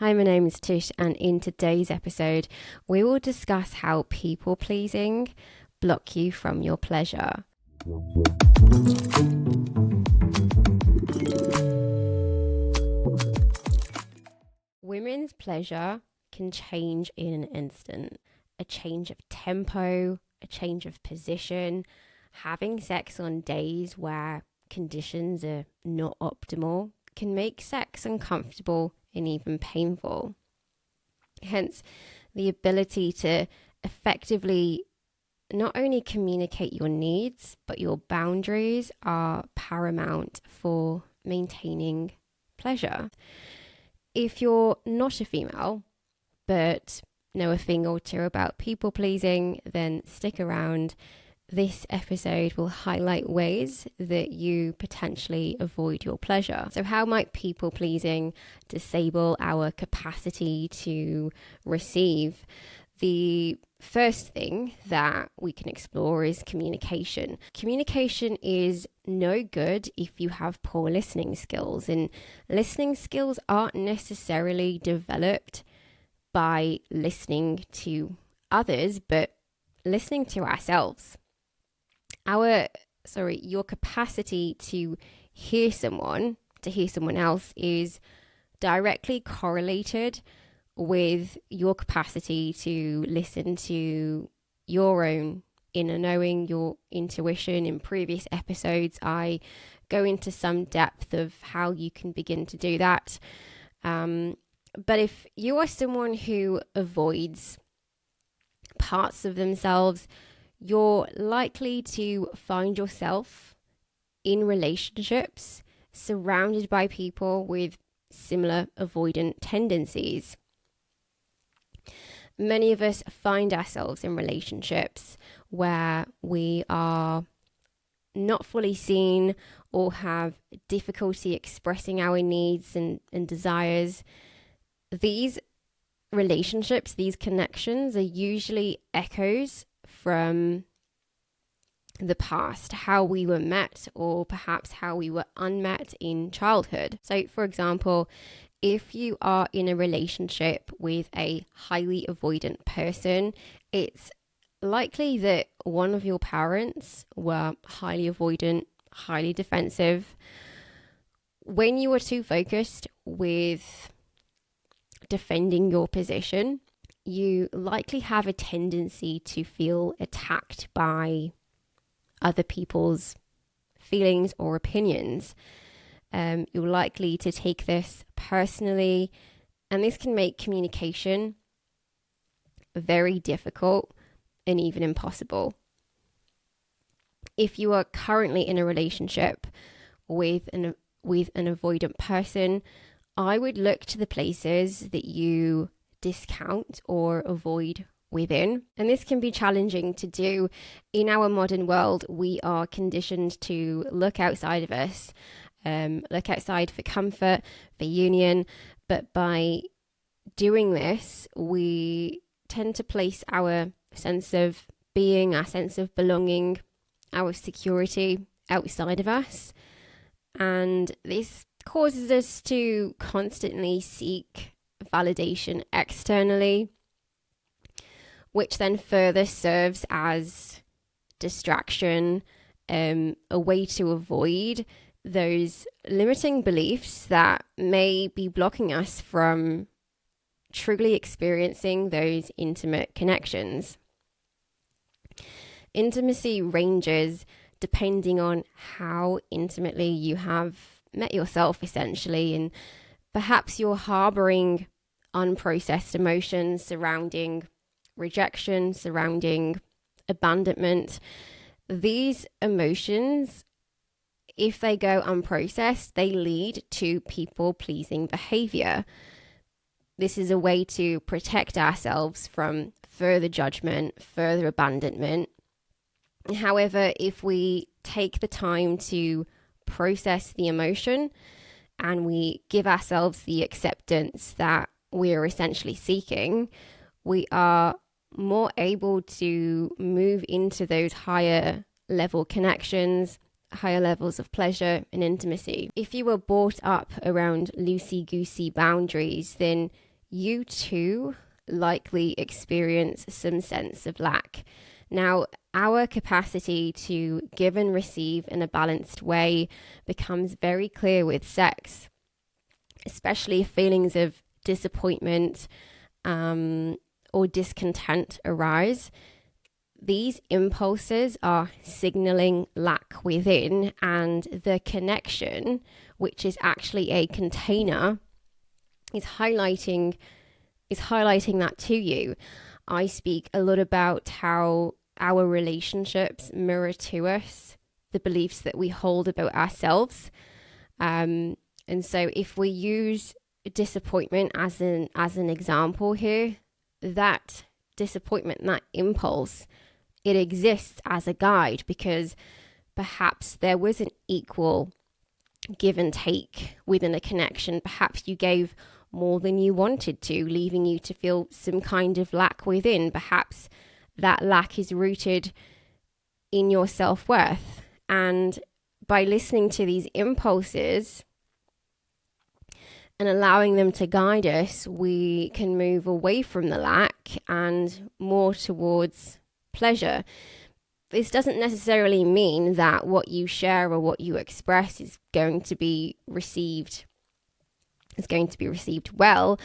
Hi, my name is Tish, and in today's episode, we will discuss how people-pleasing block you from your pleasure. Women's pleasure can change in an instant. A change of tempo, a change of position, having sex on days where conditions are not optimal can make sex uncomfortable and even painful. Hence, the ability to effectively not only communicate your needs, but your boundaries are paramount for maintaining pleasure. If you're not a female, but know a thing or two about people pleasing, then stick around. This episode will highlight ways that you potentially avoid your pleasure. So how might people pleasing disable our capacity to receive? The first thing that we can explore is communication. Communication is no good if you have poor listening skills, and listening skills aren't necessarily developed by listening to others, but listening to ourselves. Your capacity to hear someone else is directly correlated with your capacity to listen to your own inner knowing, your intuition. In previous episodes, I go into some depth of how you can begin to do that. But if you are someone who avoids parts of themselves, you're likely to find yourself in relationships surrounded by people with similar avoidant tendencies. Many of us find ourselves in relationships where we are not fully seen or have difficulty expressing our needs and desires. These relationships, these connections are usually echoes from the past, how we were met, or perhaps how we were unmet in childhood. So, for example, if you are in a relationship with a highly avoidant person, it's likely that one of your parents were highly avoidant, highly defensive. When you are too focused with defending your position, you likely have a tendency to feel attacked by other people's feelings or opinions. You're likely to take this personally, and this can make communication very difficult and even impossible. If you are currently in a relationship with an avoidant person, I would look to the places that you discount or avoid within. And this can be challenging to do. In our modern world, we are conditioned to look outside of us, look outside for comfort, for union. But by doing this, we tend to place our sense of being, our sense of belonging, our security outside of us. And this causes us to constantly seek validation externally, which then further serves as distraction, a way to avoid those limiting beliefs that may be blocking us from truly experiencing those intimate connections. Intimacy ranges depending on how intimately you have met yourself, essentially, and perhaps you're harboring unprocessed emotions surrounding rejection, surrounding abandonment. These emotions, if they go unprocessed, they lead to people-pleasing behavior. This is a way to protect ourselves from further judgment, further abandonment. However, if we take the time to process the emotion and we give ourselves the acceptance that we are essentially seeking, we are more able to move into those higher level connections, higher levels of pleasure and intimacy. If you were brought up around loosey-goosey boundaries, then you too likely experience some sense of lack. Now, our capacity to give and receive in a balanced way becomes very clear with sex, especially if feelings of disappointment or discontent arise. These impulses are signaling lack within, and the connection, which is actually a container, is highlighting that to you. I speak a lot about how our relationships mirror to us the beliefs that we hold about ourselves. And so if we use disappointment as an example here, that disappointment, that impulse, it exists as a guide because perhaps there was an equal give and take within a connection. Perhaps you gave more than you wanted to, leaving you to feel some kind of lack within. Perhaps that lack is rooted in your self-worth. And by listening to these impulses and allowing them to guide us, we can move away from the lack and more towards pleasure. This doesn't necessarily mean that what you share or what you express is going to be received well.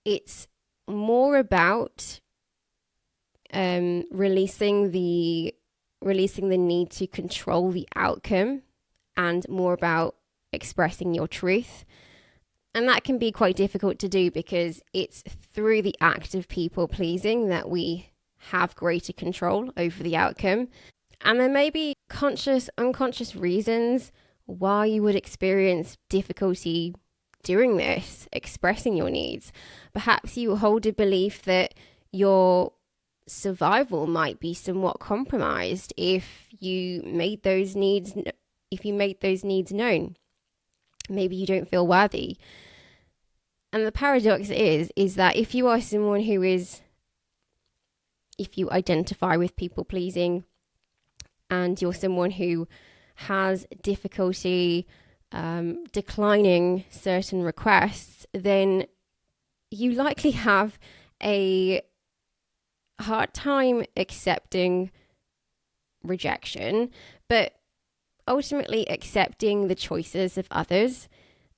It's more about releasing the need to control the outcome, and more about expressing your truth. And that can be quite difficult to do because it's through the act of people pleasing that we have greater control over the outcome. And there may be conscious, unconscious reasons why you would experience difficulty doing this, expressing your needs. Perhaps you hold a belief that your survival might be somewhat compromised if you made those needs known. Maybe you don't feel worthy. And the paradox is that if you are someone if you identify with people pleasing and you're someone who has difficulty declining certain requests, then you likely have a hard time accepting rejection, but ultimately accepting the choices of others.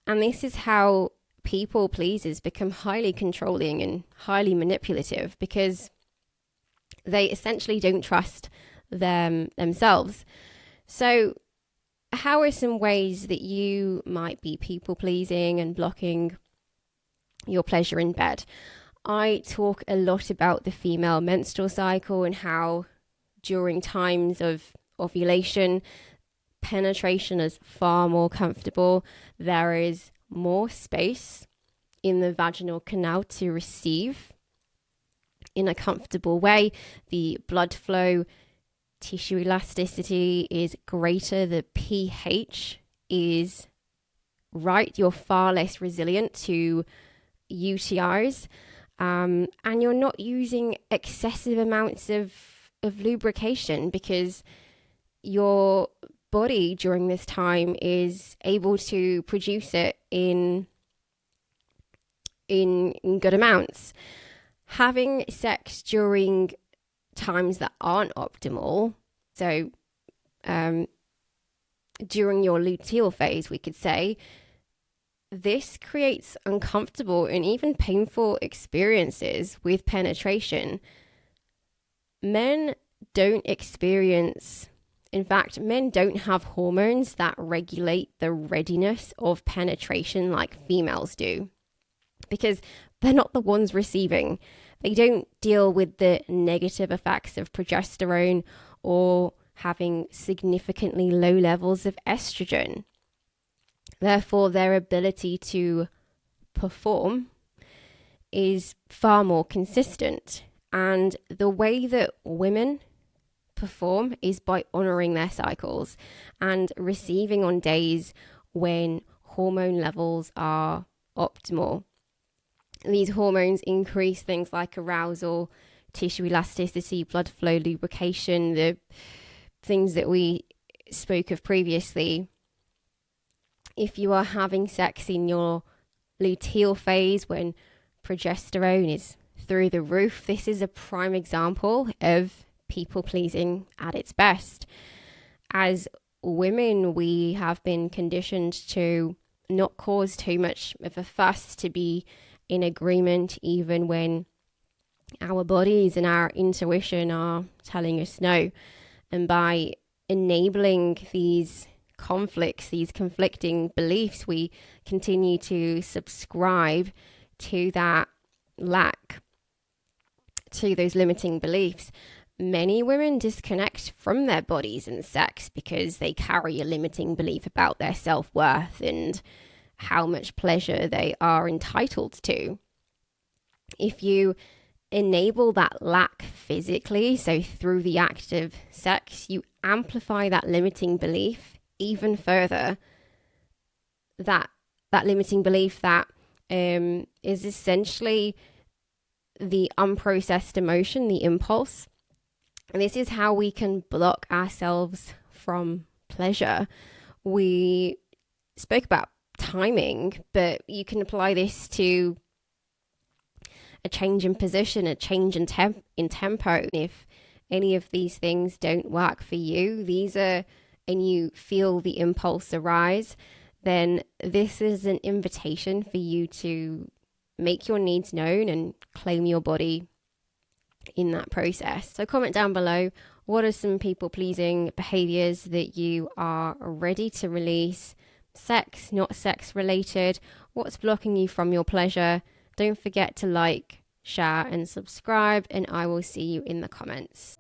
And this is how people pleasers become highly controlling and highly manipulative, because they essentially don't trust themselves. So how are some ways that you might be people pleasing and blocking your pleasure in bed? I talk a lot about the female menstrual cycle and how during times of ovulation, penetration is far more comfortable. There is more space in the vaginal canal to receive in a comfortable way. The blood flow, tissue elasticity is greater. The pH is right. You're far less resilient to UTIs. And you're not using excessive amounts of lubrication because your body during this time is able to produce it in good amounts. Having sex during times that aren't optimal, so during your luteal phase, we could say, this creates uncomfortable and even painful experiences with penetration. Men don't have hormones that regulate the readiness of penetration like females do, because they're not the ones receiving. They don't deal with the negative effects of progesterone or having significantly low levels of estrogen. Therefore, their ability to perform is far more consistent. And the way that women perform is by honoring their cycles and receiving on days when hormone levels are optimal. These hormones increase things like arousal, tissue elasticity, blood flow, lubrication, the things that we spoke of previously. If you are having sex in your luteal phase when progesterone is through the roof. This is a prime example of people pleasing at its best. As women, we have been conditioned to not cause too much of a fuss, to be in agreement even when our bodies and our intuition are telling us no. And by enabling these conflicts, these conflicting beliefs, we continue to subscribe to that lack, to those limiting beliefs. Many women disconnect from their bodies and sex because they carry a limiting belief about their self-worth and how much pleasure they are entitled to. If you enable that lack physically, so through the act of sex, you amplify that limiting belief even further. That limiting belief that is essentially the unprocessed emotion, the impulse. And this is how we can block ourselves from pleasure. We spoke about timing, but you can apply this to a change in position, a change in tempo. If any of these things don't work for you, and you feel the impulse arise, then this is an invitation for you to make your needs known and claim your body in that process. So comment down below, what are some people-pleasing behaviors that you are ready to release? Sex, not sex related. What's blocking you from your pleasure? Don't forget to like, share, and subscribe, and I will see you in the comments.